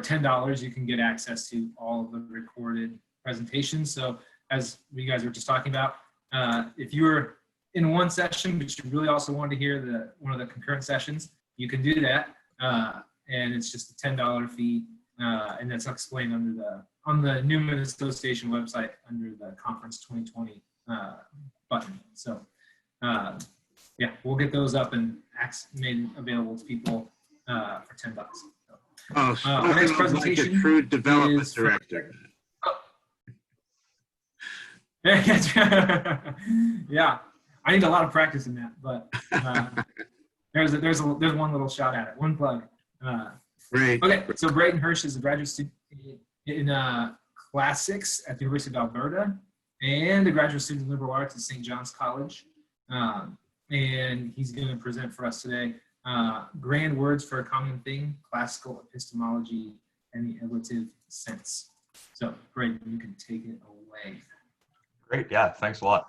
$10, you can get access to all of the recorded presentations. So as you guys were just talking about, if you were in one session, but you really also want to hear one of the concurrent sessions, you can do that. And it's just a $10 fee. And that's explained on the Newman Association website under the Conference 2020 button. So yeah, we'll get those up and made available to people for $10. Oh, our next presentation like a true development is director. Yeah, I need a lot of practice in that, but there's one little shot at it, one plug. Great. Okay, so Brayden Hirsch is a graduate student in classics at the University of Alberta and a graduate student in liberal arts at St. John's College. And he's going to present for us today Grand Words for a Common Thing, Classical Epistemology and the Illative Sense. So, Brayden, you can take it away. Great, yeah, thanks a lot.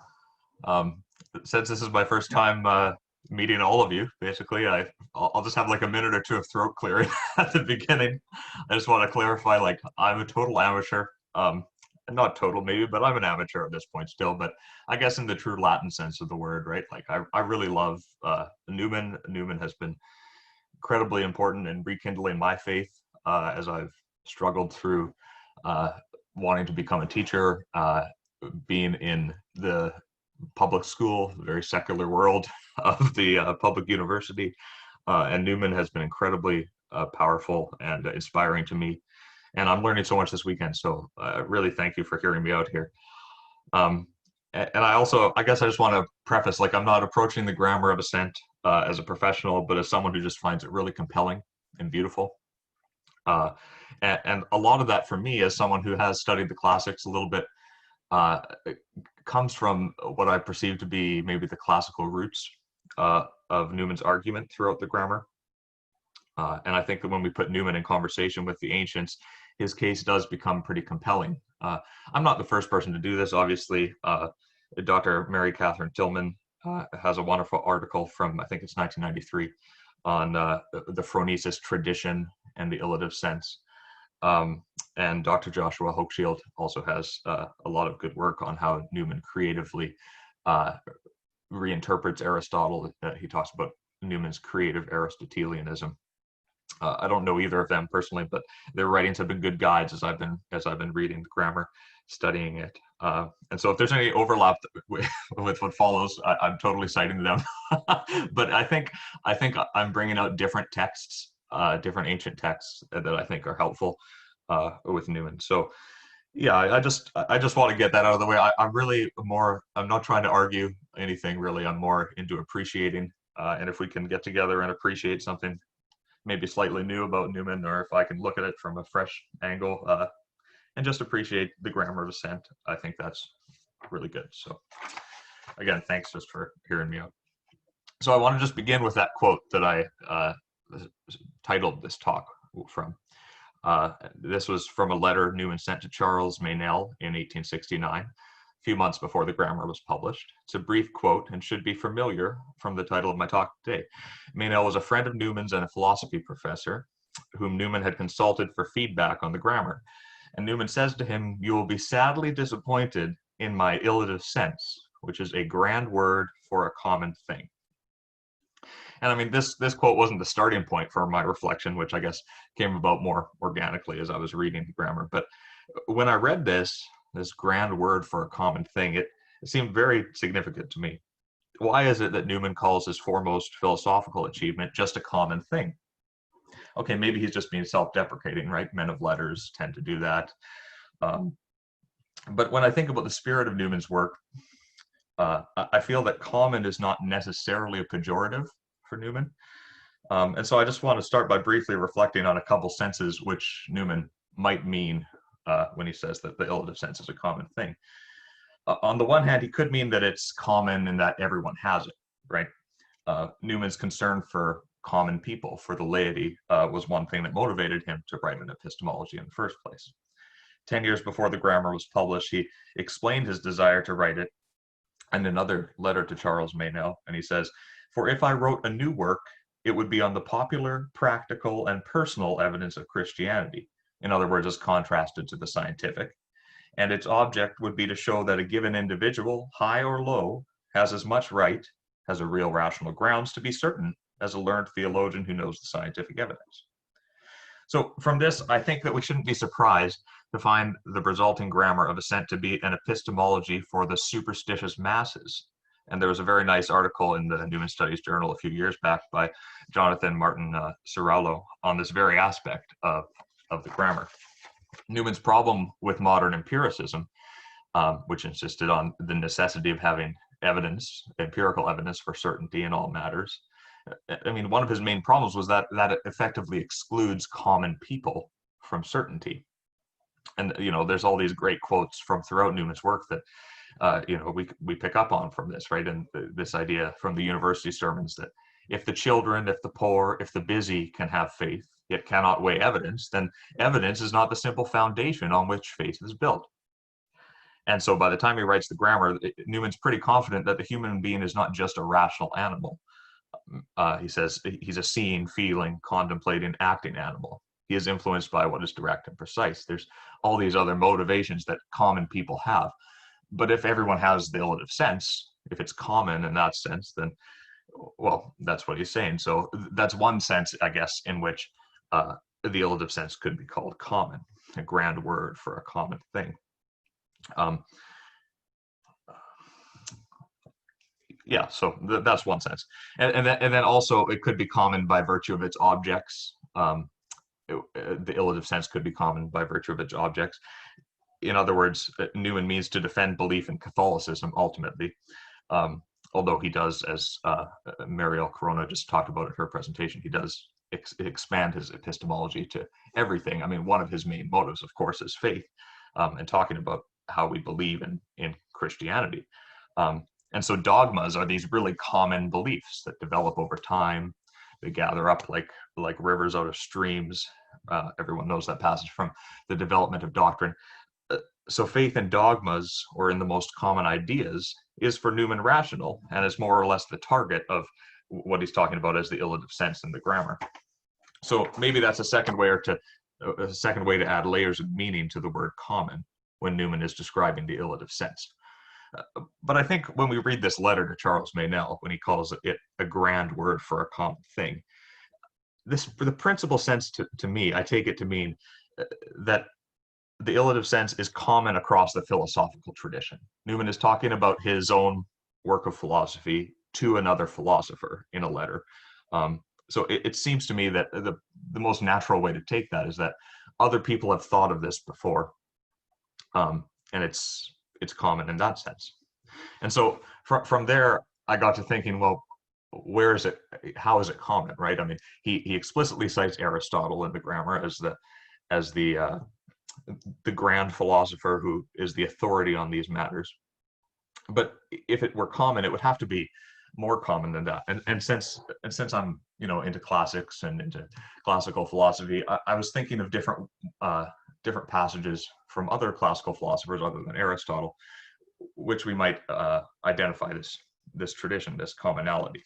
Since this is my first time meeting all of you, basically, I'll just have like a minute or two of throat clearing at the beginning. I just want to clarify, like, I'm a total amateur. Not total maybe, but I'm an amateur at this point still, but I guess in the true Latin sense of the word, right? Like I really love Newman. Newman has been incredibly important in rekindling my faith as I've struggled through wanting to become a teacher, being in the public school, the very secular world of the public university. And Newman has been incredibly powerful and inspiring to me. And I'm learning so much this weekend, so really thank you for hearing me out here. And I guess I just want to preface, like, I'm not approaching the grammar of assent as a professional, but as someone who just finds it really compelling and beautiful. And a lot of that for me, as someone who has studied the classics a little bit, comes from what I perceive to be maybe the classical roots of Newman's argument throughout the grammar. And I think that when we put Newman in conversation with the ancients, his case does become pretty compelling. I'm not the first person to do this, obviously. Dr. Mary Catherine Tillman has a wonderful article from, I think it's 1993, on the phronesis tradition and the illative sense. And Dr. Joshua Hochschild also has a lot of good work on how Newman creatively reinterprets Aristotle. He talks about Newman's creative Aristotelianism. I don't know either of them personally, but their writings have been good guides as I've been reading the grammar, studying it. And so if there's any overlap with what follows, I'm totally citing them. But I think I'm bringing out different texts, different ancient texts that I think are helpful with Newman. So yeah, I just want to get that out of the way. I'm not trying to argue anything really. I'm more into appreciating. And if we can get together and appreciate something maybe slightly new about Newman, or if I can look at it from a fresh angle and just appreciate the grammar of assent, I think that's really good. So again, thanks just for hearing me out. So I want to just begin with that quote that I titled this talk from. This was from a letter Newman sent to Charles Meynell in 1869. A few months before the grammar was published. It's a brief quote and should be familiar from the title of my talk today. Meynell was a friend of Newman's and a philosophy professor whom Newman had consulted for feedback on the grammar. And Newman says to him, "You will be sadly disappointed in my illative sense, which is a grand word for a common thing." And I mean, this quote wasn't the starting point for my reflection, which I guess came about more organically as I was reading the grammar. But when I read this grand word for a common thing, it seemed very significant to me. Why is it that Newman calls his foremost philosophical achievement just a common thing? Okay, maybe he's just being self-deprecating, right? Men of letters tend to do that. But when I think about the spirit of Newman's work, I feel that common is not necessarily a pejorative for Newman. And so I just want to start by briefly reflecting on a couple senses which Newman might mean when he says that the illative sense is a common thing. On the one hand, he could mean that it's common in that everyone has it, right? Newman's concern for common people, for the laity, was one thing that motivated him to write an epistemology in the first place. 10 years before the grammar was published, he explained his desire to write it in another letter to Charles Meynell, and he says, "For if I wrote a new work, it would be on the popular, practical, and personal evidence of Christianity, in other words, as contrasted to the scientific. And its object would be to show that a given individual, high or low, has as much right, has a real rational grounds to be certain, as a learned theologian who knows the scientific evidence. So from this, I think that we shouldn't be surprised to find the resulting grammar of assent to be an epistemology for the superstitious masses. And there was a very nice article in the Newman Studies Journal a few years back by Jonathan Martin Cirallo on this very aspect of the grammar. Newman's problem with modern empiricism, which insisted on the necessity of having evidence, empirical evidence for certainty in all matters. I mean, one of his main problems was that it effectively excludes common people from certainty. And, you know, there's all these great quotes from throughout Newman's work that, you know, we pick up on from this, right? And this idea from the university sermons that if the children, if the poor, if the busy can have faith, yet cannot weigh evidence, then evidence is not the simple foundation on which faith is built. And so by the time he writes the grammar, Newman's pretty confident that the human being is not just a rational animal. He says he's a seeing, feeling, contemplating, acting animal. He is influenced by what is direct and precise. There's all these other motivations that common people have. But if everyone has the illative sense, if it's common in that sense, then, well, that's what he's saying. So that's one sense, I guess, in which the illative sense could be called common, a grand word for a common thing. Yeah, so that's one sense. And then also it could be common by virtue of its objects. The illative sense could be common by virtue of its objects. In other words, Newman means to defend belief in Catholicism ultimately, although he does, as Marielle Corona just talked about in her presentation, he does expand his epistemology to everything. I mean, one of his main motives, of course, is faith, and talking about how we believe in Christianity. And so dogmas are these really common beliefs that develop over time. They gather up like rivers out of streams. Everyone knows that passage from the development of doctrine. So faith in dogmas, or in the most common ideas, is for Newman rational, and is more or less the target of what he's talking about as the illative sense in the grammar. So maybe that's a second way to add layers of meaning to the word common when Newman is describing the illative sense. But I think when we read this letter to Charles Meynell, when he calls it a grand word for a common thing, for the principal sense to me, I take it to mean that the illative sense is common across the philosophical tradition. Newman is talking about his own work of philosophy to another philosopher in a letter. So it seems to me that the most natural way to take that is that other people have thought of this before, and it's common in that sense. And so from there, I got to thinking, well, where is it? How is it common, right? I mean, he explicitly cites Aristotle in the grammar as the grand philosopher who is the authority on these matters. But if it were common, it would have to be more common than that. And since I'm into classics and into classical philosophy, I was thinking of different passages from other classical philosophers other than Aristotle, which we might identify this tradition, this commonality.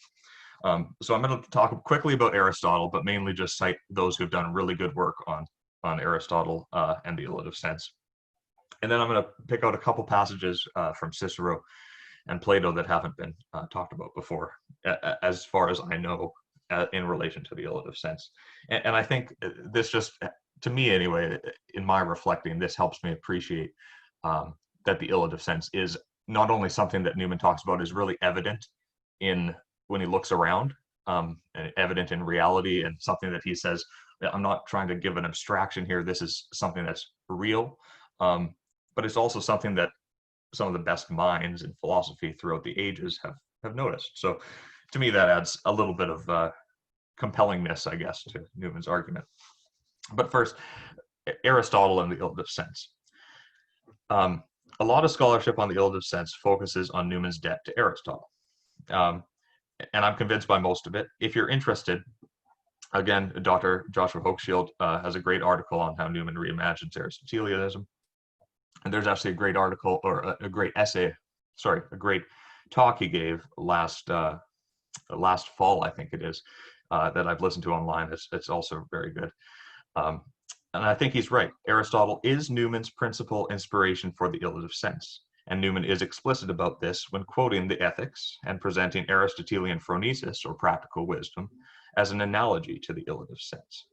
So I'm going to talk quickly about Aristotle, but mainly just cite those who've done really good work on Aristotle and the illative sense. And then I'm going to pick out a couple passages from Cicero and Plato that haven't been talked about before, as far as I know, in relation to the illative sense. And I think this just, to me anyway, in my reflecting, this helps me appreciate that the illative sense is not only something that Newman talks about is really evident when he looks around, and evident in reality, and something that he says, I'm not trying to give an abstraction here, this is something that's real, but it's also something that some of the best minds in philosophy throughout the ages have noticed. So to me, that adds a little bit of compellingness, I guess, to Newman's argument. But first, Aristotle and the illative sense. A lot of scholarship on the illative sense focuses on Newman's debt to Aristotle. And I'm convinced by most of it. If you're interested, again, Dr. Joshua Hochschild has a great article on how Newman reimagines Aristotelianism. And there's actually a great article, or a great talk he gave last fall, I think it is, that I've listened to online. It's also very good. And I think he's right. Aristotle is Newman's principal inspiration for the illative sense. And Newman is explicit about this when quoting the Ethics and presenting Aristotelian phronesis, or practical wisdom, as an analogy to the illative sense.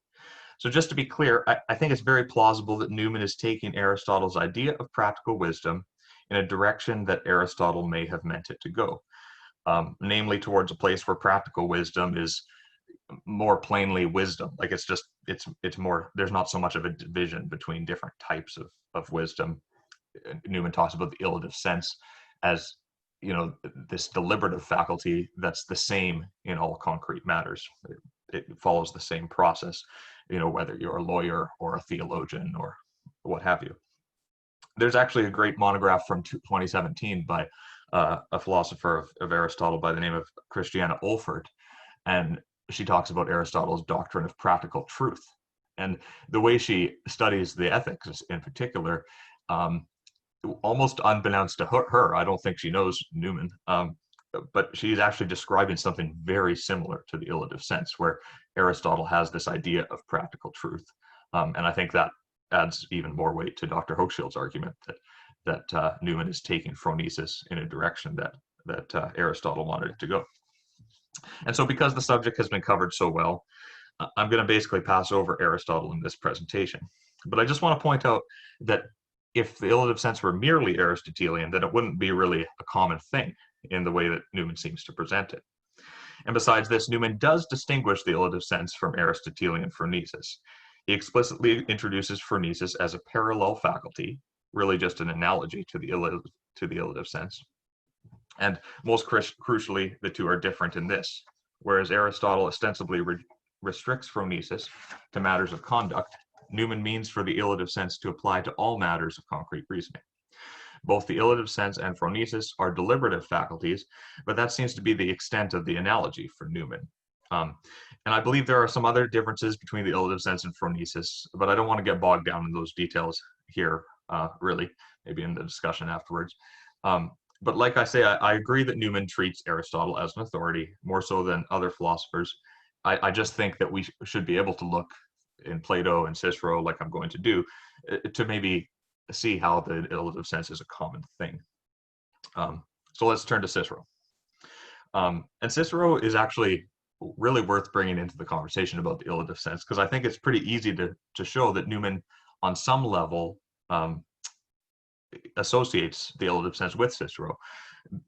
So just to be clear, I think it's very plausible that Newman is taking Aristotle's idea of practical wisdom in a direction that Aristotle may have meant it to go, namely towards a place where practical wisdom is more plainly wisdom. Like it's more, there's not so much of a division between different types of wisdom. Newman talks about the illative sense as, this deliberative faculty that's the same in all concrete matters. It follows the same process, whether you're a lawyer or a theologian or what have you. There's actually a great monograph from 2017 by a philosopher of Aristotle by the name of Christiana Olfert, and she talks about Aristotle's doctrine of practical truth. And the way she studies the Ethics in particular, almost unbeknownst to her, I don't think she knows Newman, but she's actually describing something very similar to the illative sense, where Aristotle has this idea of practical truth. And I think that adds even more weight to Dr. Hochschild's argument that Newman is taking phronesis in a direction that Aristotle wanted it to go. And so because the subject has been covered so well, I'm going to basically pass over Aristotle in this presentation. But I just want to point out that if the illative sense were merely Aristotelian, then it wouldn't be really a common thing in the way that Newman seems to present it. And besides this, Newman does distinguish the illative sense from Aristotelian phronesis. He explicitly introduces phronesis as a parallel faculty, really just an analogy to the illative sense. And most crucially, the two are different in this. Whereas Aristotle ostensibly restricts phronesis to matters of conduct, Newman means for the illative sense to apply to all matters of concrete reasoning. Both the illative sense and phronesis are deliberative faculties, but that seems to be the extent of the analogy for Newman. And I believe there are some other differences between the illative sense and phronesis, but I don't want to get bogged down in those details here, really, maybe in the discussion afterwards. But like I say, I agree that Newman treats Aristotle as an authority, more so than other philosophers. I just think that we should be able to look in Plato and Cicero, like I'm going to do, to maybe see how the illative sense is a common thing. So let's turn to Cicero. And Cicero is actually really worth bringing into the conversation about the illative sense, because I think it's pretty easy to show that Newman, on some level, associates the illative sense with Cicero,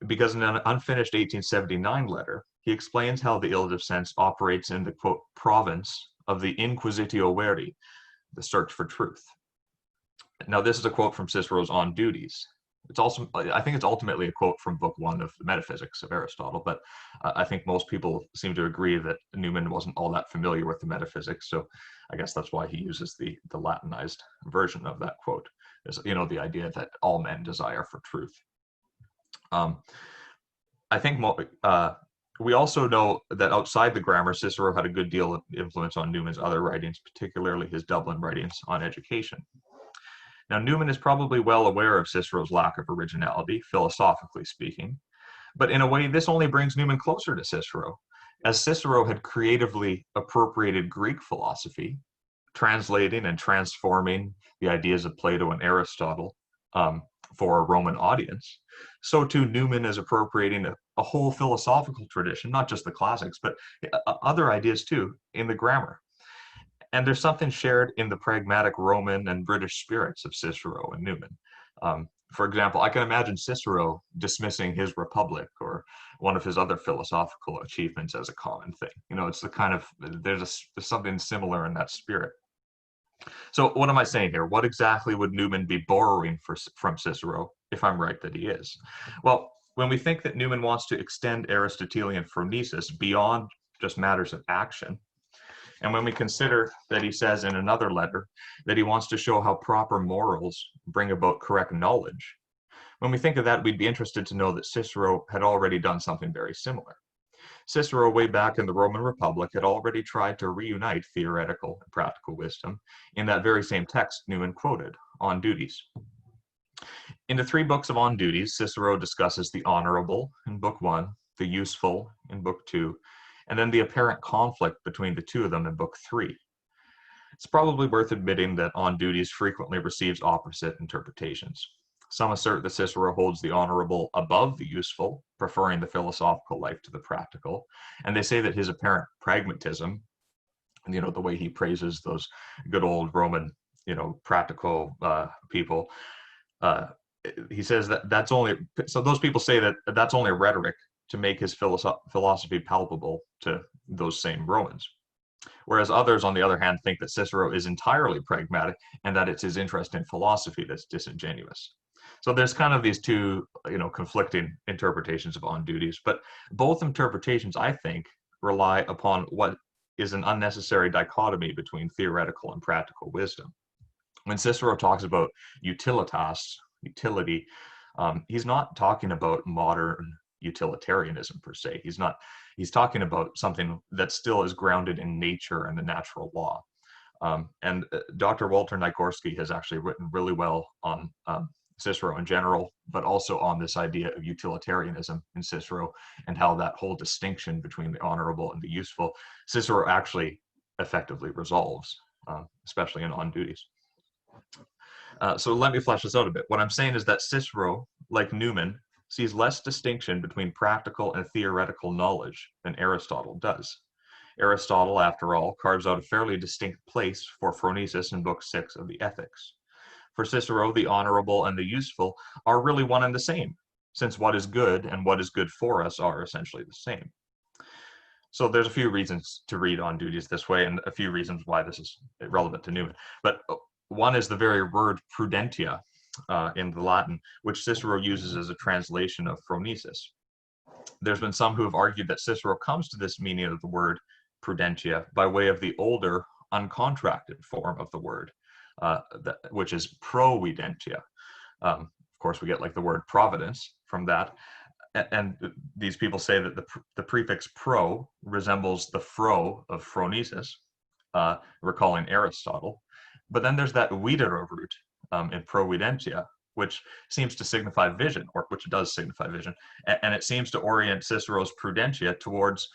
because in an unfinished 1879 letter, he explains how the illative sense operates in the, quote, province of the inquisitio veri, the search for truth. Now, this is a quote from Cicero's On Duties. It's also, I think it's ultimately a quote from Book 1 of the Metaphysics of Aristotle, but I think most people seem to agree that Newman wasn't all that familiar with the metaphysics, so I guess that's why he uses the Latinized version of that quote, is, the idea that all men desire for truth. I think we also know that outside the grammar, Cicero had a good deal of influence on Newman's other writings, particularly his Dublin writings on education. Now, Newman is probably well aware of Cicero's lack of originality, philosophically speaking, but in a way, this only brings Newman closer to Cicero, as Cicero had creatively appropriated Greek philosophy, translating and transforming the ideas of Plato and Aristotle for a Roman audience. So too, Newman is appropriating a whole philosophical tradition, not just the classics, but other ideas too, in the grammar. And there's something shared in the pragmatic Roman and British spirits of Cicero and Newman. For example, I can imagine Cicero dismissing his Republic or one of his other philosophical achievements as a common thing. It's the kind of, there's something similar in that spirit. So what am I saying here? What exactly would Newman be borrowing from Cicero, if I'm right that he is? Well, when we think that Newman wants to extend Aristotelian phronesis beyond just matters of action, and when we consider that he says in another letter that he wants to show how proper morals bring about correct knowledge, when we think of that, we'd be interested to know that Cicero had already done something very similar. Cicero, way back in the Roman Republic, had already tried to reunite theoretical and practical wisdom in that very same text Newman quoted, On Duties. In the 3 books of On Duties, Cicero discusses the honorable in Book 1, the useful in Book 2, and then the apparent conflict between the two of them in Book 3. It's probably worth admitting that on duties frequently receives opposite interpretations. Some assert that Cicero holds the honorable above the useful, preferring the philosophical life to the practical, and they say that his apparent pragmatism, the way he praises those good old Roman, practical people, he says that that's only, so those people say that that's only rhetoric to make his philosophy palpable to those same Romans. Whereas others, on the other hand, think that Cicero is entirely pragmatic and that it's his interest in philosophy that's disingenuous. So there's kind of these two, conflicting interpretations of on duties, but both interpretations, I think, rely upon what is an unnecessary dichotomy between theoretical and practical wisdom. When Cicero talks about utilitas, utility, he's not talking about modern utilitarianism per se. He's talking about something that still is grounded in nature and the natural law. And Dr. Walter Nikorsky has actually written really well on Cicero in general, but also on this idea of utilitarianism in Cicero and how that whole distinction between the honorable and the useful, Cicero actually effectively resolves, especially in on duties. So let me flesh this out a bit. What I'm saying is that Cicero, like Newman, sees less distinction between practical and theoretical knowledge than Aristotle does. Aristotle, after all, carves out a fairly distinct place for phronesis in Book 6 of the Ethics. For Cicero, the honorable and the useful are really one and the same, since what is good and what is good for us are essentially the same. So there's a few reasons to read on duties this way, and a few reasons why this is relevant to Newman. But one is the very word prudentia in the Latin, which Cicero uses as a translation of phronesis. There's been some who have argued that Cicero comes to this meaning of the word prudentia by way of the older, uncontracted form of the word, which is providentia. Of course, we get like the word providence from that. And these people say that the prefix pro resembles the phro of phronesis, recalling Aristotle. But then there's that videre root in providentia, which seems to signify vision, or which does signify vision. And it seems to orient Cicero's prudentia towards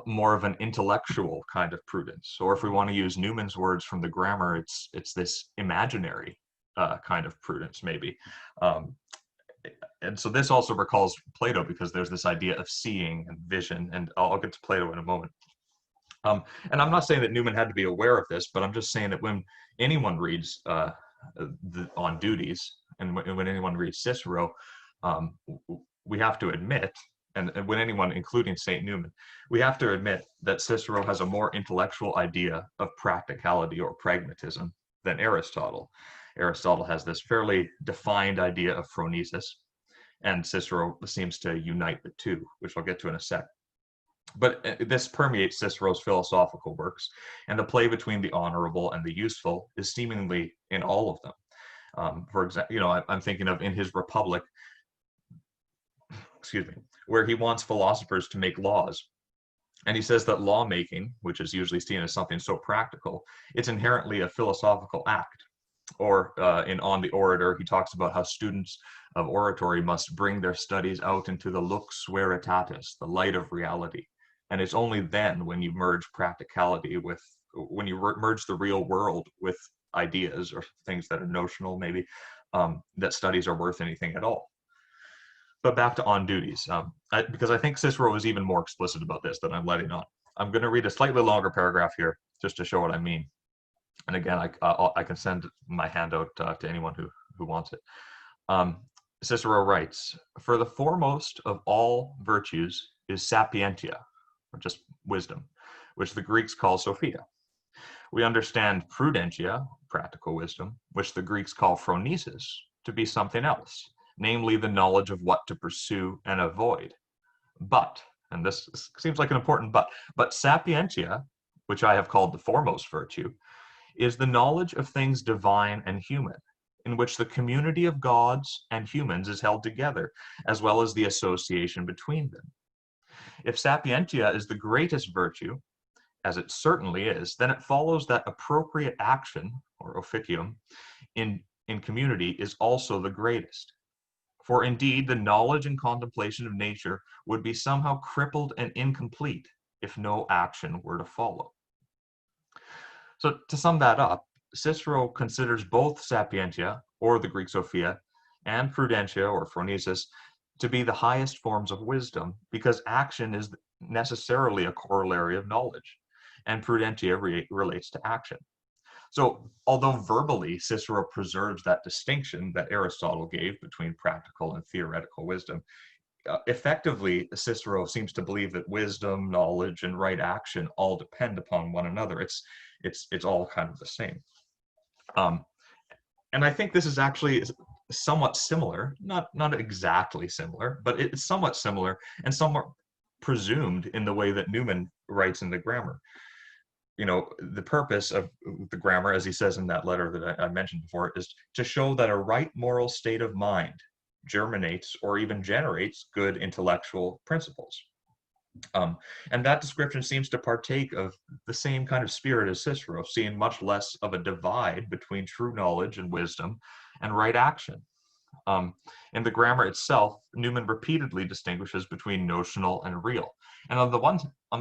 more of an intellectual kind of prudence. Or if we want to use Newman's words from the grammar, it's this imaginary kind of prudence, maybe. And so this also recalls Plato, because there's this idea of seeing and vision, and I'll get to Plato in a moment. And I'm not saying that Newman had to be aware of this, but I'm just saying that when anyone reads on duties, and when anyone reads Cicero, we have to admit, and when anyone, including St. Newman, we have to admit that Cicero has a more intellectual idea of practicality or pragmatism than Aristotle. Aristotle has this fairly defined idea of phronesis, and Cicero seems to unite the two, which I'll get to in a sec. But this permeates Cicero's philosophical works, and the play between the honorable and the useful is seemingly in all of them. For example, I'm thinking of in his Republic, where he wants philosophers to make laws. And he says that lawmaking, which is usually seen as something so practical, it's inherently a philosophical act. Or in On the Orator, he talks about how students of oratory must bring their studies out into the lux veritatis, the light of reality. And it's only then, when you merge practicality with, when you merge the real world with ideas or things that are notional, maybe, that studies are worth anything at all. But back to on duties, because I think Cicero was even more explicit about this than I'm letting on. I'm going to read a slightly longer paragraph here just to show what I mean. And again, I can send my handout to anyone who wants it. Cicero writes, "For the foremost of all virtues is sapientia, or just wisdom, which the Greeks call Sophia. We understand prudentia, practical wisdom, which the Greeks call phronesis, to be something else, namely the knowledge of what to pursue and avoid. But," and this seems like an important but sapientia, which I have called the foremost virtue, is the knowledge of things divine and human, in which the community of gods and humans is held together, as well as the association between them. If sapientia is the greatest virtue, as it certainly is, then it follows that appropriate action, or officium, in community is also the greatest. For indeed, the knowledge and contemplation of nature would be somehow crippled and incomplete if no action were to follow. So to sum that up, Cicero considers both sapientia, or the Greek Sophia, and prudentia, or phronesis, to be the highest forms of wisdom because action is necessarily a corollary of knowledge, and prudentia relates to action. So although verbally Cicero preserves that distinction that Aristotle gave between practical and theoretical wisdom, effectively Cicero seems to believe that wisdom, knowledge, and right action all depend upon one another. It's all kind of the same. And I think this is actually somewhat similar, not exactly similar, but it's somewhat similar and somewhat presumed in the way that Newman writes in the grammar. You know, the purpose of the grammar, as he says in that letter that I mentioned before, is to show that a right moral state of mind germinates or even generates good intellectual principles. And that description seems to partake of the same kind of spirit as Cicero, seeing much less of a divide between true knowledge and wisdom and right action. In the grammar itself, Newman repeatedly distinguishes between notional and real. And on the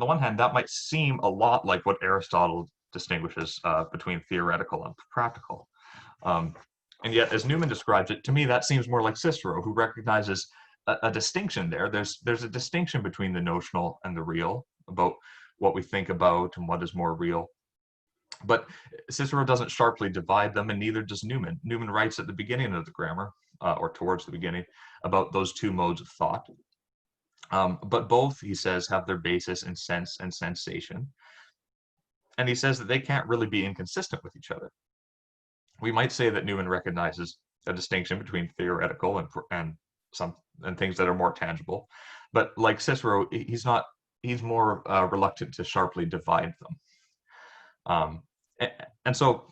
one hand, that might seem a lot like what Aristotle distinguishes between theoretical and practical. And yet, as Newman describes it, to me, that seems more like Cicero, who recognizes a distinction there. There's a distinction between the notional and the real about what we think about and what is more real. But Cicero doesn't sharply divide them, and neither does Newman. Newman writes at the beginning of the grammar, or towards the beginning, about those two modes of thought. But both, he says, have their basis in sense and sensation. And he says that they can't really be inconsistent with each other. We might say that Newman recognizes a distinction between theoretical and things that are more tangible, but like Cicero, he's more reluctant to sharply divide them. And so,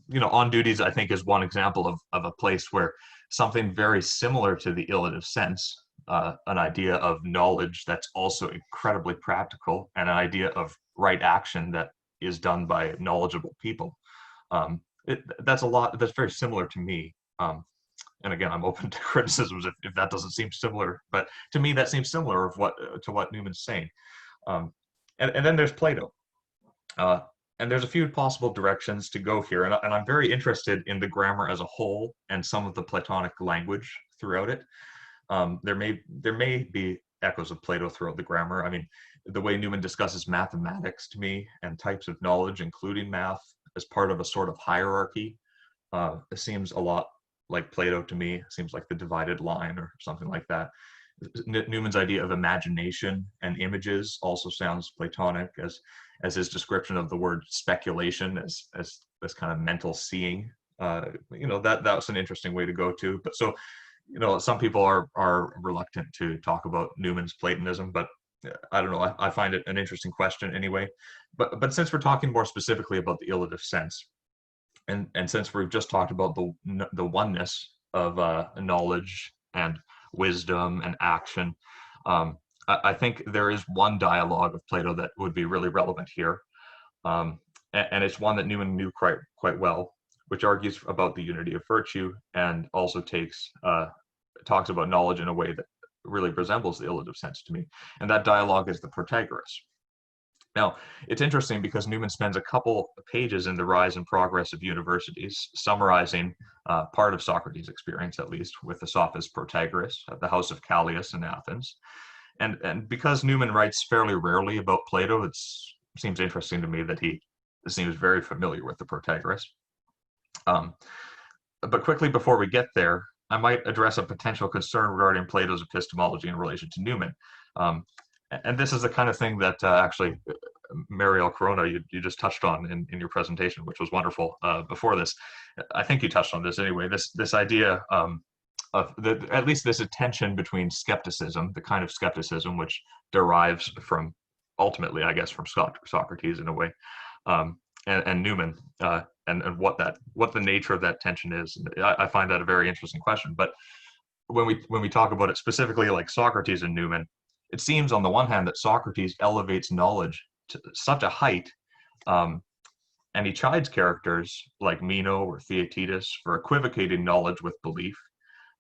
you know, On Duties, I think, is one example of a place where something very similar to the illative sense, an idea of knowledge that's also incredibly practical, and an idea of right action that is done by knowledgeable people. That's very similar to me. And again, I'm open to criticisms if that doesn't seem similar, but to me that seems similar to what Newman's saying. And then there's Plato. And there's a few possible directions to go here, and I'm very interested in the grammar as a whole and some of the Platonic language throughout it. There may be echoes of Plato throughout the grammar. I mean, the way Newman discusses mathematics to me and types of knowledge, including math, as part of a sort of hierarchy, it seems a lot like Plato to me. It seems like the divided line or something like that. Newman's idea of imagination and images also sounds Platonic, as his description of the word speculation as this kind of mental seeing. You know, that was an interesting way to go to. But so, you know, some people are reluctant to talk about Newman's Platonism, but I don't know. I find it an interesting question anyway. But since we're talking more specifically about the illative sense, and since we've just talked about the oneness of knowledge and wisdom and action, I think there is one dialogue of Plato that would be really relevant here, and it's one that Newman knew quite well, which argues about the unity of virtue and also talks about knowledge in a way that really resembles the illative sense to me. And that dialogue is the Protagoras. Now, it's interesting because Newman spends a couple pages in The Rise and Progress of Universities summarizing part of Socrates' experience, at least, with the sophist Protagoras at the house of Callias in Athens. And because Newman writes fairly rarely about Plato, it seems interesting to me that he seems very familiar with the Protagoras. But quickly before we get there, I might address a potential concern regarding Plato's epistemology in relation to Newman. And this is the kind of thing that actually, Mariel Corona, you just touched on in your presentation, which was wonderful before this. I think you touched on this anyway, this idea of at least this tension between skepticism, the kind of skepticism which derives from, ultimately, I guess, from Socrates in a way, and Newman, and what the nature of that tension is. I find that a very interesting question. But when we talk about it specifically, like Socrates and Newman, it seems on the one hand that Socrates elevates knowledge to such a height, and he chides characters like Meno or Theaetetus for equivocating knowledge with belief,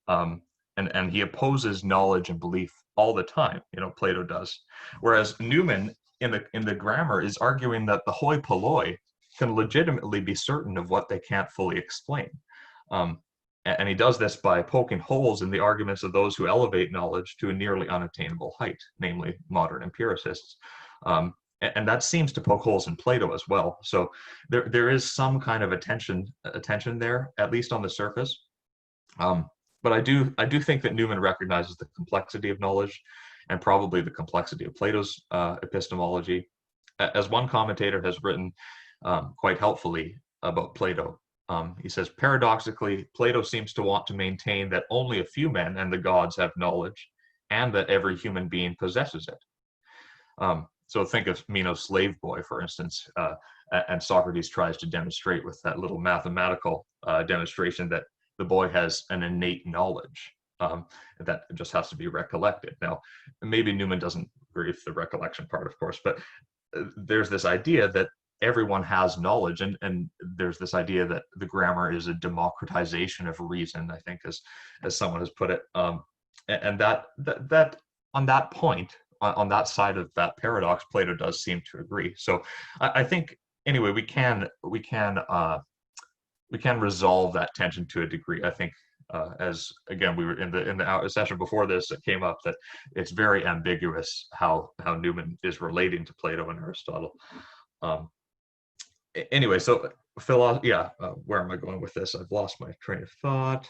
and he opposes knowledge and belief all the time. You know, Plato does. Whereas Newman in the grammar is arguing that the hoi polloi can legitimately be certain of what they can't fully explain. And he does this by poking holes in the arguments of those who elevate knowledge to a nearly unattainable height, namely modern empiricists. And that seems to poke holes in Plato as well. So there is some kind of attention there, at least on the surface. But I do think that Newman recognizes the complexity of knowledge, and probably the complexity of Plato's epistemology. As one commentator has written quite helpfully about Plato, he says, paradoxically, Plato seems to want to maintain that only a few men and the gods have knowledge, and that every human being possesses it. So think of Meno's slave boy, for instance, and Socrates tries to demonstrate with that little mathematical demonstration that the boy has an innate knowledge that just has to be recollected. Now, maybe Newman doesn't agree with the recollection part, of course, but there's this idea that everyone has knowledge, and there's this idea that the grammar is a democratization of reason, I think, as someone has put it. And that on that point, on that side of that paradox, Plato does seem to agree. So I think anyway, we can resolve that tension to a degree. I think as again, we were in the session before this, it came up that it's very ambiguous how Newman is relating to Plato and Aristotle. Anyway, so where am I going with this? I've lost my train of thought.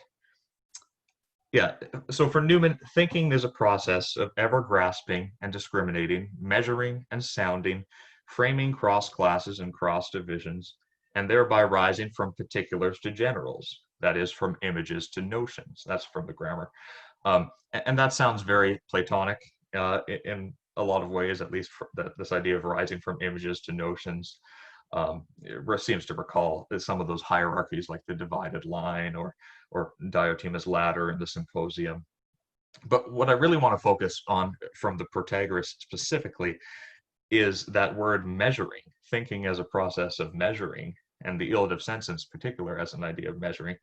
Yeah, so for Newman, thinking is a process of ever grasping and discriminating, measuring and sounding, framing cross classes and cross divisions, and thereby rising from particulars to generals, that is, from images to notions. That's from the grammar. And that sounds very Platonic in a lot of ways, at least this idea of rising from images to notions. It seems to recall some of those hierarchies like the divided line or Diotima's ladder in the Symposium. But what I really want to focus on from the Protagoras specifically is that word measuring, thinking as a process of measuring, and the illative sense in particular as an idea of measuring.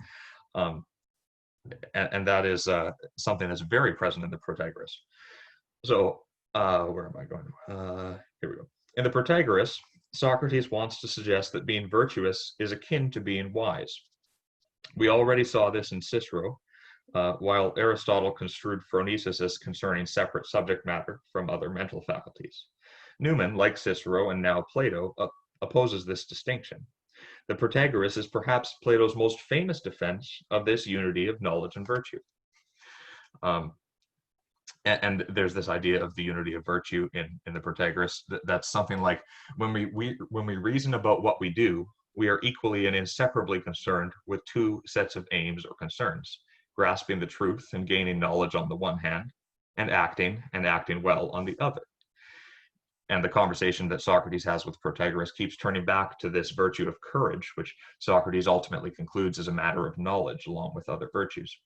And that is something that's very present in the Protagoras. So where am I going? Here we go. In the Protagoras, Socrates wants to suggest that being virtuous is akin to being wise. We already saw this in Cicero, while Aristotle construed phronesis as concerning separate subject matter from other mental faculties. Newman, like Cicero and now Plato, opposes this distinction. The Protagoras is perhaps Plato's most famous defense of this unity of knowledge and virtue. And there's this idea of the unity of virtue in the Protagoras. That's something like when we reason about what we do, we are equally and inseparably concerned with two sets of aims or concerns: grasping the truth and gaining knowledge on the one hand, and acting well on the other. And the conversation that Socrates has with Protagoras keeps turning back to this virtue of courage, which Socrates ultimately concludes is a matter of knowledge along with other virtues.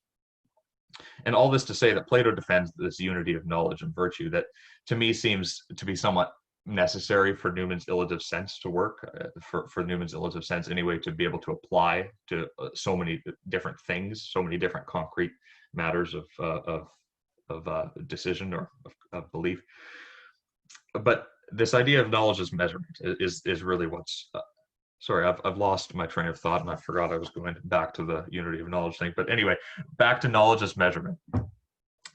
And all this to say that Plato defends this unity of knowledge and virtue that to me seems to be somewhat necessary for Newman's illative sense to work, for Newman's illative sense anyway, to be able to apply to so many different things, so many different concrete matters of decision or of belief. But this idea of knowledge as measurement is really what's sorry, I've lost my train of thought and I forgot I was going back to the unity of knowledge thing. But anyway, back to knowledge as measurement.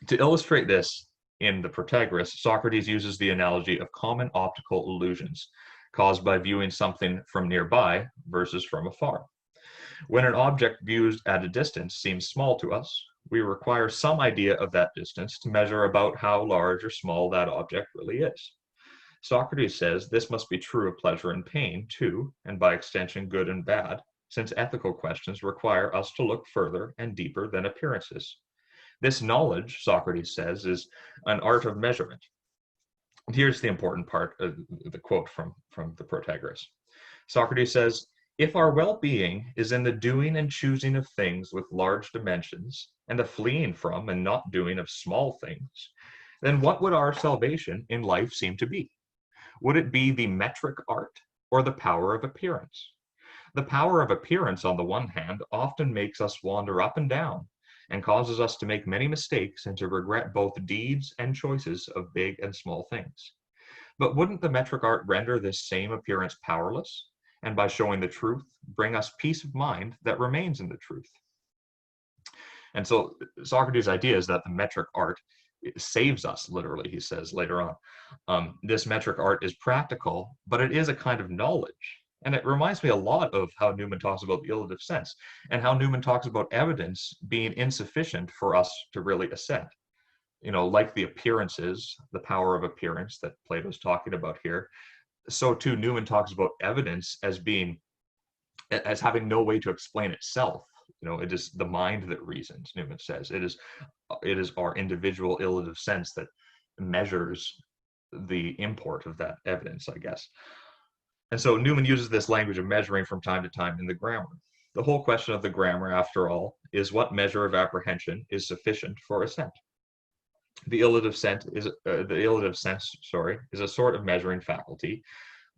To illustrate this in the Protagoras, Socrates uses the analogy of common optical illusions caused by viewing something from nearby versus from afar. When an object viewed at a distance seems small to us, we require some idea of that distance to measure about how large or small that object really is. Socrates says this must be true of pleasure and pain, too, and by extension good and bad, since ethical questions require us to look further and deeper than appearances. This knowledge, Socrates says, is an art of measurement. And here's the important part of the quote from the Protagoras. Socrates says, if our well-being is in the doing and choosing of things with large dimensions, and the fleeing from and not doing of small things, then what would our salvation in life seem to be? Would it be the metric art or the power of appearance? The power of appearance, on the one hand, often makes us wander up and down and causes us to make many mistakes and to regret both deeds and choices of big and small things. But wouldn't the metric art render this same appearance powerless and by showing the truth, bring us peace of mind that remains in the truth. And so Socrates' idea is that the metric art saves us, literally, he says later on. This metric art is practical, but it is a kind of knowledge. And it reminds me a lot of how Newman talks about the illative sense, and how Newman talks about evidence being insufficient for us to really assent. You know, like the appearances, the power of appearance that Plato's talking about here, so too Newman talks about evidence as having no way to explain itself. You know, it is the mind that reasons, Newman says. It is our individual illative sense that measures the import of that evidence, I guess. And so Newman uses this language of measuring from time to time in the grammar. The whole question of the grammar, after all, is what measure of apprehension is sufficient for assent. The illative sense is a sort of measuring faculty.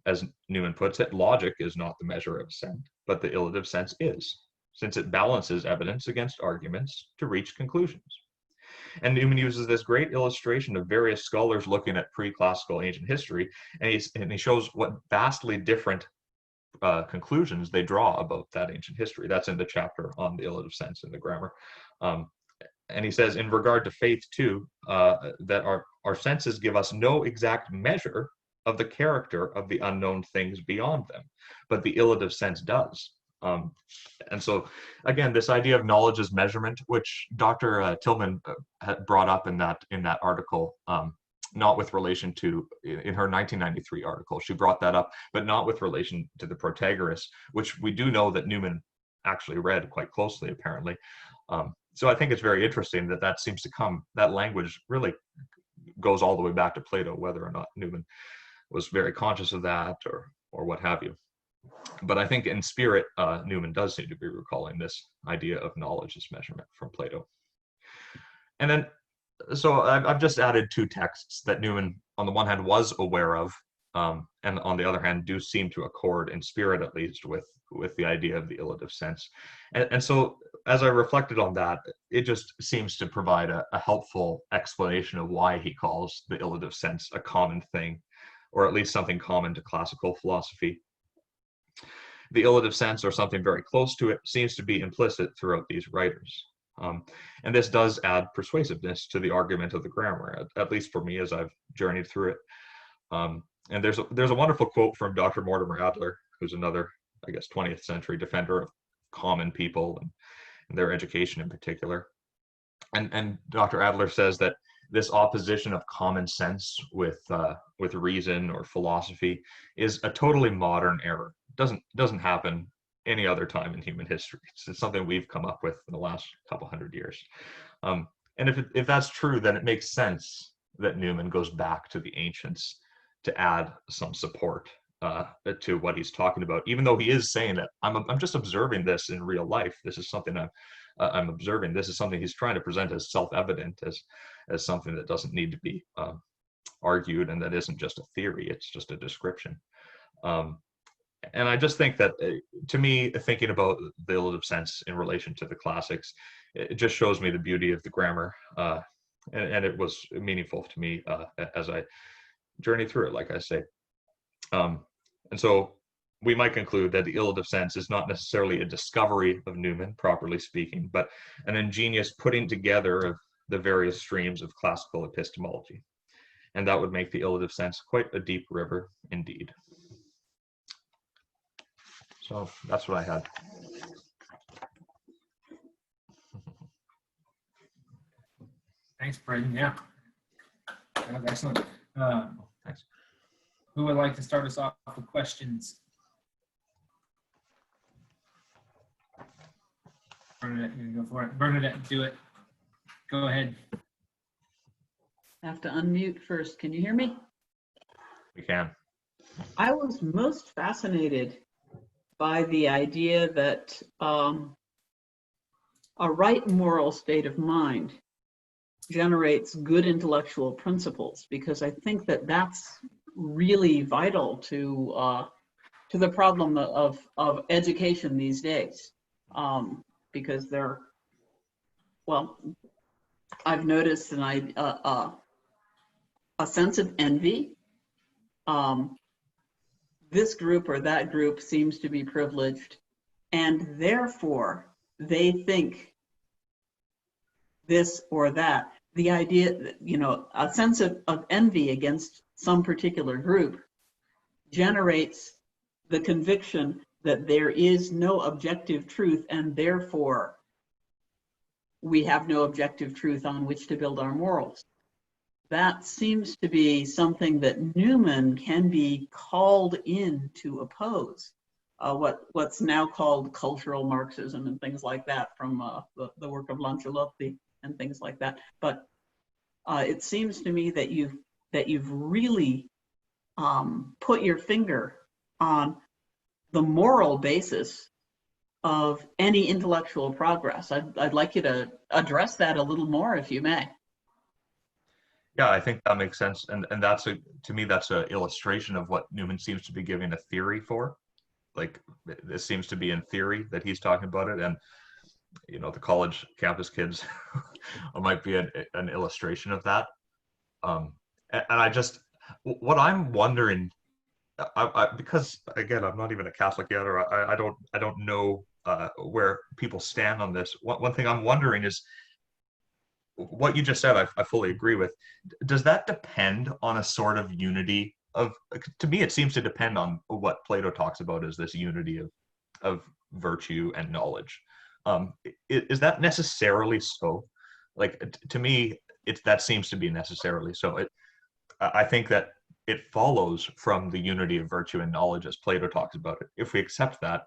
As Newman puts it, logic is not the measure of assent, but the illative sense is, since it balances evidence against arguments to reach conclusions. And Newman uses this great illustration of various scholars looking at pre-classical ancient history, and he shows what vastly different conclusions they draw about that ancient history. That's in the chapter on the illative sense in the grammar. And he says, in regard to faith too, that our senses give us no exact measure of the character of the unknown things beyond them, but the illative sense does. And so, again, this idea of knowledge as measurement, which Dr. Tillman had brought up in that article, not with relation to, in her 1993 article, she brought that up, but not with relation to the Protagoras, which we do know that Newman actually read quite closely, apparently. So I think it's very interesting that seems to come, that language really goes all the way back to Plato, whether or not Newman was very conscious of that or what have you. But I think in spirit, Newman does seem to be recalling this idea of knowledge as measurement from Plato. And then, so I've just added two texts that Newman, on the one hand, was aware of, and on the other hand, do seem to accord, in spirit at least, with the idea of the illative sense. And so, as I reflected on that, it just seems to provide a helpful explanation of why he calls the illative sense a common thing, or at least something common to classical philosophy. The illative sense, or something very close to it, seems to be implicit throughout these writers. And this does add persuasiveness to the argument of the grammar, at least for me as I've journeyed through it. And there's a wonderful quote from Dr. Mortimer Adler, who's another, I guess, 20th century defender of common people and their education in particular. And Dr. Adler says that this opposition of common sense with reason or philosophy is a totally modern error. It doesn't happen any other time in human history. It's something we've come up with in the last couple hundred years. And if that's true, then it makes sense that Newman goes back to the ancients to add some support to what he's talking about, even though he is saying that I'm just observing this in real life. This is something I'm observing. This is something he's trying to present as self-evident, as something that doesn't need to be argued, and that isn't just a theory, it's just a description. And I just think that, to me, thinking about the illative sense in relation to the classics, it just shows me the beauty of the grammar, and it was meaningful to me as I journey through it, like I say. And so we might conclude that the illative sense is not necessarily a discovery of Newman, properly speaking, but an ingenious putting together of the various streams of classical epistemology. And that would make the illative sense quite a deep river indeed. So that's what I had. Thanks, Brayden. Yeah, that was excellent. Thanks. Who would like to start us off with questions? Bernadette, you're gonna go for it. Bernadette, do it. Go ahead. I have to unmute first. Can you hear me? We can. I was most fascinated by the idea that a right moral state of mind generates good intellectual principles, because I think that that's really vital to the problem of education these days, because I've noticed a sense of envy, this group or that group seems to be privileged, and therefore they think this or that. The idea that, you know, a sense of envy against some particular group generates the conviction that there is no objective truth, and therefore we have no objective truth on which to build our morals. That seems to be something that Newman can be called in to oppose. What's now called cultural Marxism and things like that from the work of Lanciolotti and things like that. But it seems to me that you've really put your finger on the moral basis of any intellectual progress. I'd like you to address that a little more, if you may. Yeah, I think that makes sense, and that's to me that's an illustration of what Newman seems to be giving a theory for. Like, this seems to be in theory that he's talking about it, and you know, the college campus kids might be an illustration of that. And I just, what I'm wondering, because again, I'm not even a Catholic yet, or I don't know where people stand on this. One thing I'm wondering is, what you just said, I fully agree with. Does that depend on a sort of unity of, to me, it seems to depend on what Plato talks about as this unity of virtue and knowledge. Is that necessarily so? Like, to me, that seems to be necessarily so. I think that it follows from the unity of virtue and knowledge as Plato talks about it. If we accept that,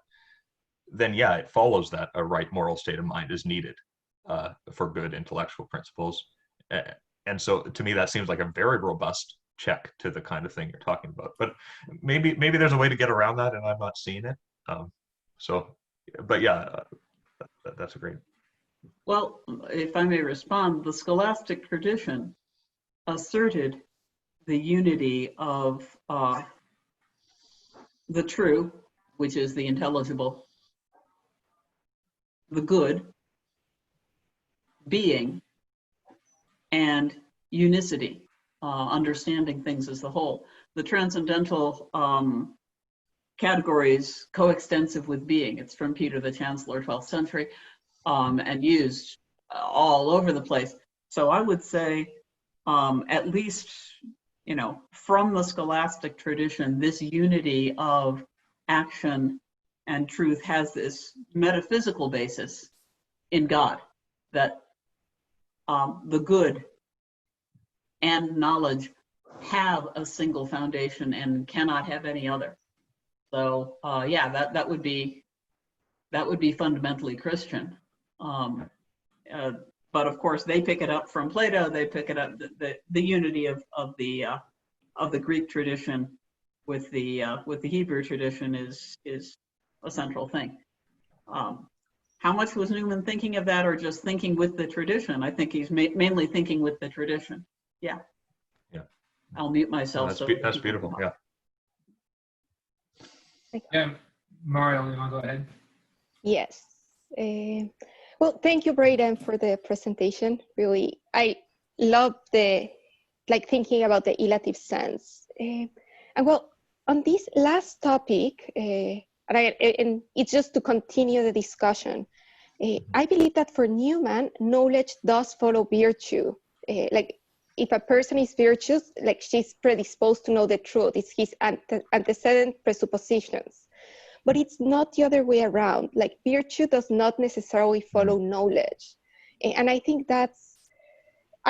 then yeah, it follows that a right moral state of mind is needed for good intellectual principles. And so to me, that seems like a very robust check to the kind of thing you're talking about. But maybe there's a way to get around that, and I'm not seeing it. But yeah, that's a great. Well, if I may respond, the scholastic tradition asserted the unity of the true, which is the intelligible, the good, being, and unicity, understanding things as the whole. The transcendental categories coextensive with being. It's from Peter the Chancellor, 12th century, and used all over the place. So I would say, at least, you know, from the scholastic tradition, this unity of action and truth has this metaphysical basis in God, that the good and knowledge have a single foundation and cannot have any other. So yeah, that would be fundamentally Christian. But of course, they pick it up from Plato. They pick it up the unity of the Greek tradition with the Hebrew tradition is a central thing. How much was Newman thinking of that, or just thinking with the tradition? I think he's mainly thinking with the tradition. Yeah. Yeah. I'll mute myself. That's beautiful. Yeah. Yeah, Mario, you want to go ahead? Yes. Well, thank you, Brayden, for the presentation. Really, I love thinking about the illative sense. And well, on this last topic, and it's just to continue the discussion, I believe that for Newman, knowledge does follow virtue. Like, if a person is virtuous, like, she's predisposed to know the truth. It's his antecedent presuppositions. But it's not the other way around. Like, virtue does not necessarily follow knowledge. And I think I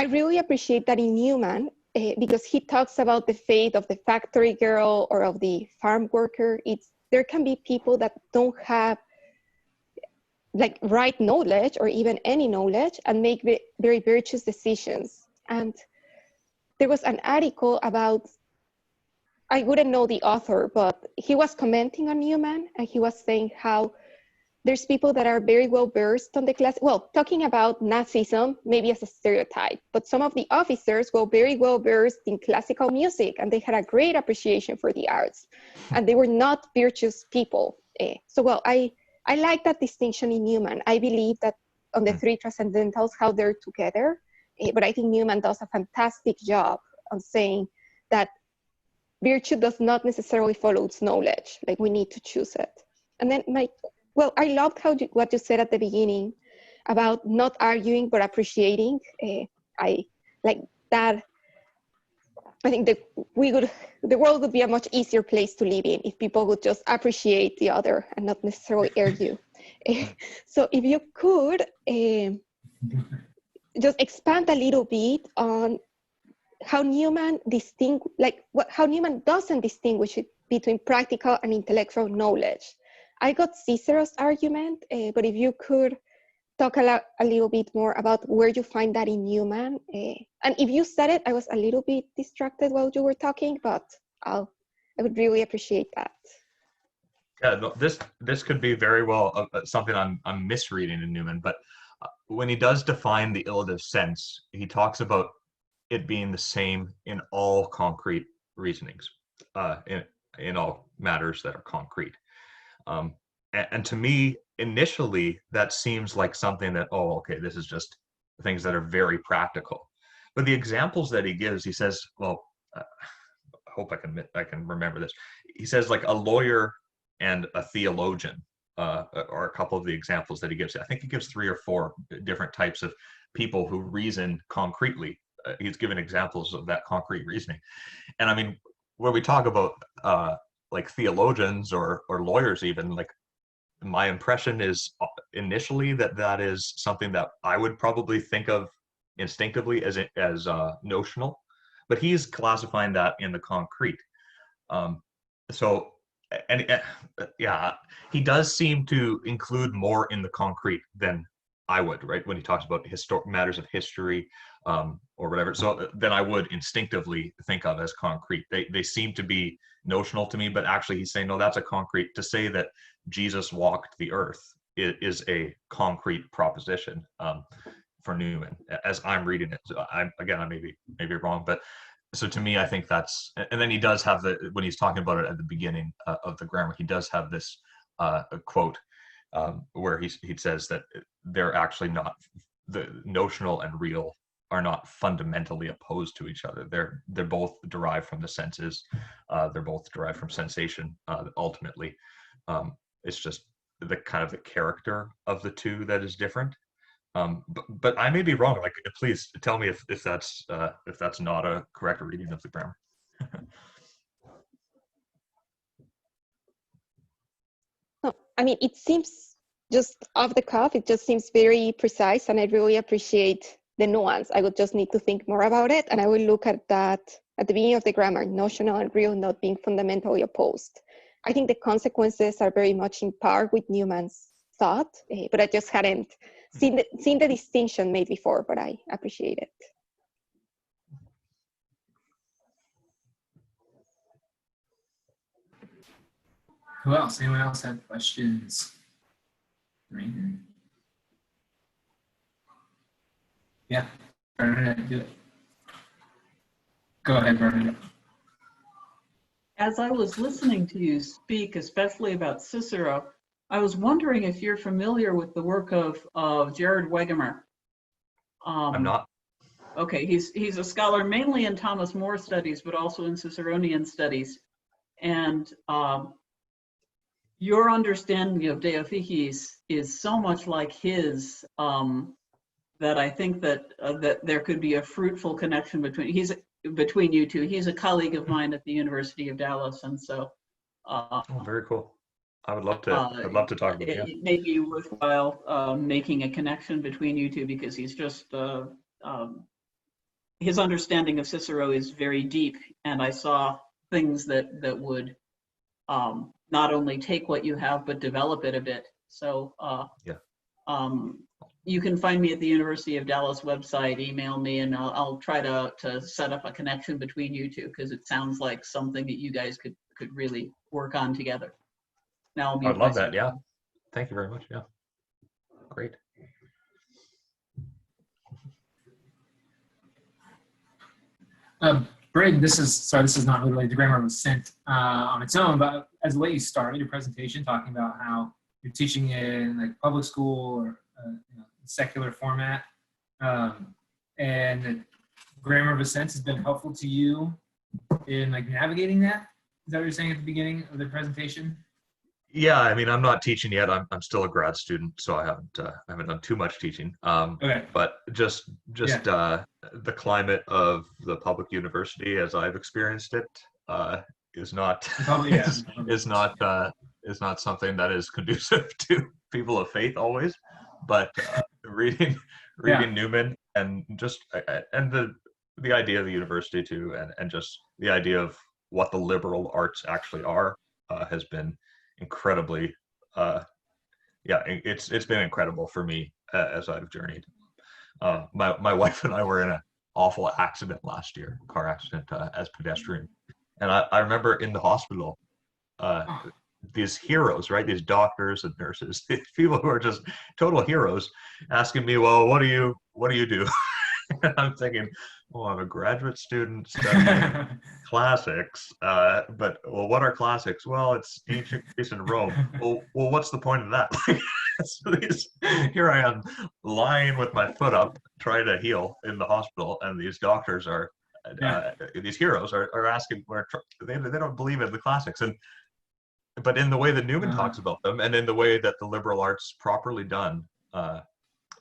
really appreciate that in Newman, because he talks about the fate of the factory girl or of the farm worker. There can be people that don't have like right knowledge or even any knowledge and make very virtuous decisions. And there was an article about, I wouldn't know the author, but he was commenting on Newman, and he was saying how there's people that are very well versed on the class, well, talking about Nazism, maybe as a stereotype, but some of the officers were very well versed in classical music, and they had a great appreciation for the arts, and they were not virtuous people. So, well, I like that distinction in Newman. I believe that on the three transcendentals, how they're together, but I think Newman does a fantastic job on saying that virtue does not necessarily follow knowledge. Like we need to choose it. And then I loved what you said at the beginning about not arguing but appreciating. I like that. I think that the world would be a much easier place to live in if people would just appreciate the other and not necessarily argue. So if you could just expand a little bit on how Newman how Newman doesn't distinguish between practical and intellectual knowledge. I got Cicero's argument, but if you could talk a little bit more about where you find that in Newman. And if you said it, I was a little bit distracted while you were talking, but I would really appreciate that. Yeah, no, this could be very well something I'm misreading in Newman, but when he does define the illative sense, he talks about it being the same in all concrete reasonings, in all matters that are concrete. And to me, initially, that seems like something that, oh, okay, this is just things that are very practical. But the examples that he gives, he says, well, I hope I can remember this. He says like a lawyer and a theologian are a couple of the examples that he gives. I think he gives 3 or 4 different types of people who reason concretely. He's given examples of that concrete reasoning. And I mean, when we talk about like theologians or lawyers even, like my impression is initially that is something that I would probably think of instinctively as notional, but he's classifying that in the concrete. So, yeah, he does seem to include more in the concrete than I would, right? When he talks about matters of history or whatever. So then I would instinctively think of as concrete. They seem to be notional to me, but actually he's saying, no, that's a concrete. To say that Jesus walked the earth is a concrete proposition for Newman, as I'm reading it. So I may be wrong, but so to me, I think that's, and then he does have when he's talking about it at the beginning of the grammar, he does have this quote where he says that they're actually not, the notional and real are not fundamentally opposed to each other. They're both derived from the senses. They're both derived from sensation. Ultimately, it's just the kind of the character of the two that is different. But I may be wrong. Like, please tell me if that's not a correct reading of the grammar. No, I mean, it seems just off the cuff. It just seems very precise, and I really appreciate the nuance. I would just need to think more about it, and I will look at that at the beginning of the grammar, notional and real not being fundamentally opposed. I think the consequences are very much in par with Newman's thought, but I just hadn't seen the distinction made before, but I appreciate it. Who else? Anyone else have questions? Brayden? Yeah, Bernadette, do it. Go ahead, Bernadette. As I was listening to you speak, especially about Cicero, I was wondering if you're familiar with the work of Jared Wegemer. I'm not. Okay, he's a scholar mainly in Thomas More studies, but also in Ciceronian studies. And your understanding of De Officiis is so much like his that I think that there could be a fruitful connection between you two. He's a colleague of mine at the University of Dallas, and so. Oh, very cool. I would love to. I'd love to talk about it. It may be worthwhile making a connection between you two, because he's just his understanding of Cicero is very deep, and I saw things that would not only take what you have but develop it a bit. So you can find me at the University of Dallas website. Email me, and I'll try to set up a connection between you two, because it sounds like something that you guys could really work on together. Now I'd love that. Yeah. Thank you very much. Yeah. Great. Brayden, this is not really the grammar was sent on its own, but as the way you started your presentation, talking about how you're teaching in like public school or secular format, and the grammar of a sense has been helpful to you in like navigating that? Is that what you're saying at the beginning of the presentation? Yeah, I mean, I'm not teaching yet. I'm still a grad student, so I haven't done too much teaching. Okay. But just the climate of the public university as I've experienced it is not Probably, yeah. is not something that is conducive to people of faith always. But reading Newman and just and the idea of the university too, and just the idea of what the liberal arts actually are has been incredibly it's been incredible for me as I've journeyed. My wife and I were in an awful accident last year, car accident as pedestrian, and I remember in the hospital these heroes, right, these doctors and nurses, these people who are just total heroes, asking me, well, what do you do? And I'm thinking, well, I'm a graduate student studying classics, but well, what are classics? Well, it's ancient Greece and Rome. Well, what's the point of that? So here I am lying with my foot up, trying to heal in the hospital, and these doctors are, these heroes are asking, they don't believe in the classics, but in the way that Newman talks about them, and in the way that the liberal arts properly done,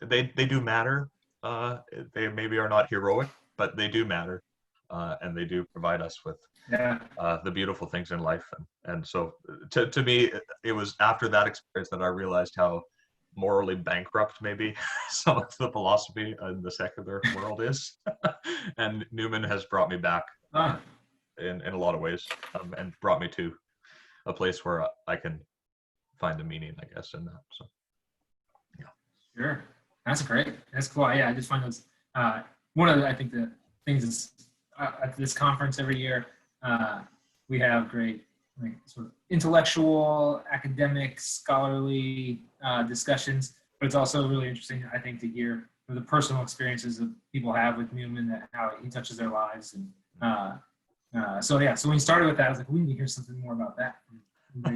they do matter. They maybe are not heroic, but they do matter, and they do provide us with the beautiful things in life. And so to me, it was after that experience that I realized how morally bankrupt maybe some of the philosophy in the secular world is. And Newman has brought me back in a lot of ways, and brought me to a place where I can find a meaning, I guess, in that. So, yeah. Sure. That's great. That's cool. Yeah, I just find those one of the, I think the things is at this conference every year we have great sort of intellectual, academic, scholarly discussions, but it's also really interesting, I think, to hear the personal experiences that people have with Newman, that how he touches their lives. And so when you started with that, I was like, we need to hear something more about that. I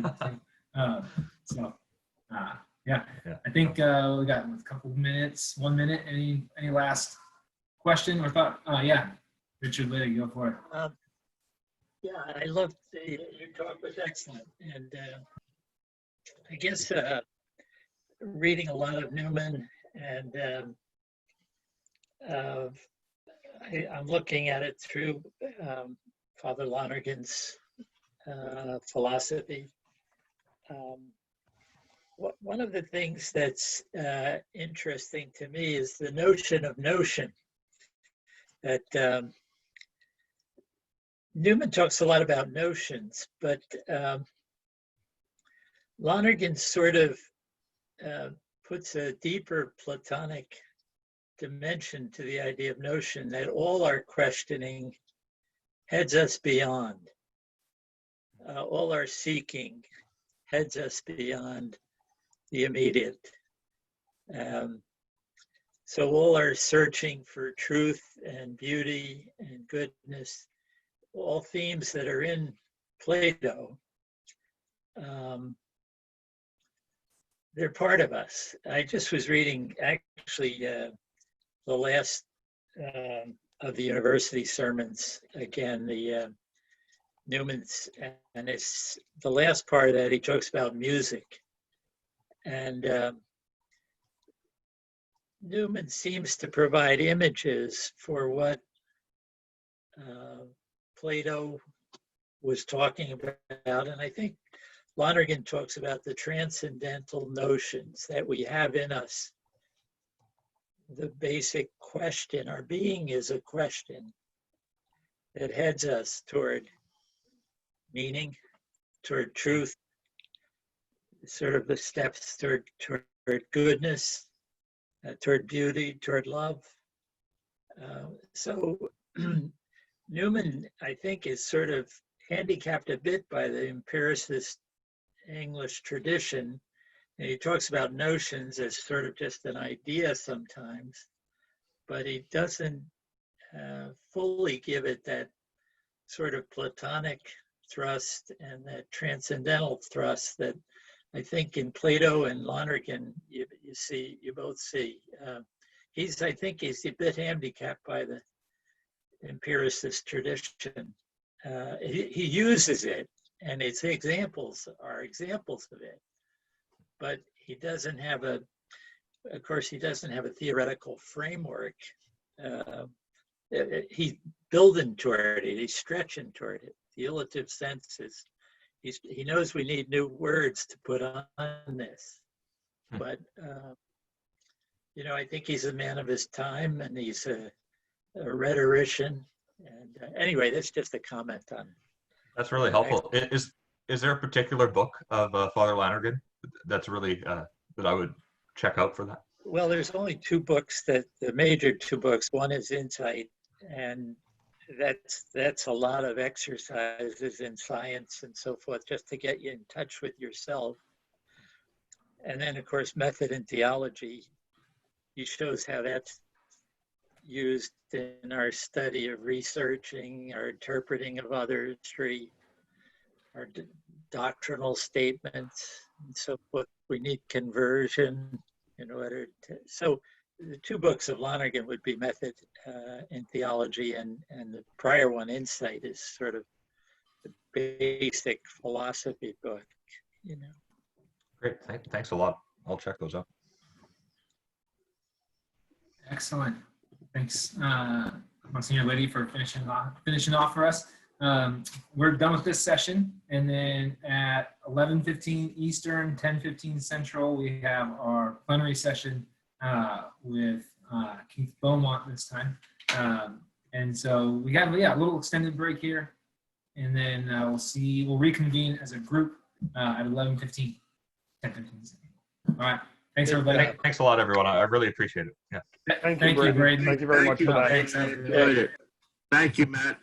think we got a couple of minutes, 1 minute. Any last question or thought? Richard, Liddy, go for it. I loved your talk was excellent, and I guess reading a lot of Newman, and I'm looking at it through Father Lonergan's philosophy. One of the things that's interesting to me is the notion of notion. That Newman talks a lot about notions, but Lonergan sort of puts a deeper Platonic dimension to the idea of notion, that all our questioning heads us beyond. All our seeking heads us beyond the immediate. So all our searching for truth and beauty and goodness, all themes that are in Plato, they're part of us. I just was reading actually the last of the university sermons, again, the Newman's, and it's the last part of that, he talks about music. And Newman seems to provide images for what Plato was talking about. And I think Lonergan talks about the transcendental notions that we have in us. The basic question, our being is a question that heads us toward meaning, toward truth, sort of the steps toward goodness, toward beauty, toward love. So Newman, I think, is sort of handicapped a bit by the empiricist English tradition. And he talks about notions as sort of just an idea sometimes, but he doesn't fully give it that sort of Platonic thrust and that transcendental thrust that I think in Plato and Lonergan you both see. I think he's a bit handicapped by the empiricist tradition. he uses it, and its examples are examples of it, but he doesn't have of course, he doesn't have a theoretical framework. He's building toward it, he's stretching toward it. The illative sense is, he knows we need new words to put on this, but you know, I think he's a man of his time, and he's a rhetorician. And anyway, that's just a comment on. That's really helpful. Is there a particular book of Father Lanigan that's really that I would check out for that? Well, there's only two books, the major two books. One is Insight, and that's a lot of exercises in science and so forth, just to get you in touch with yourself. And then, of course, Method in Theology. He shows how that's used in our study of researching, our interpreting of other history, our doctrinal statements, and so forth. We need conversion in order to, so the two books of Lonergan would be Method in Theology, and the prior one, Insight, is sort of the basic philosophy book, you know. Great, thanks a lot. I'll check those out. Excellent. Thanks, Monsignor Liddy, for finishing off for us. We're done with this session, and then at 11:15 Eastern, 10:15 Central, we have our plenary session with Keith Beaumont this time. And so we have a little extended break here, and then we'll reconvene as a group at 11:15, 10:15. All right. Thanks, everybody. Thanks a lot, everyone. I really appreciate it. Yeah. Thank you, Brayden. Brayden. Thank you very much for that. Thanks, Thank you, Matt.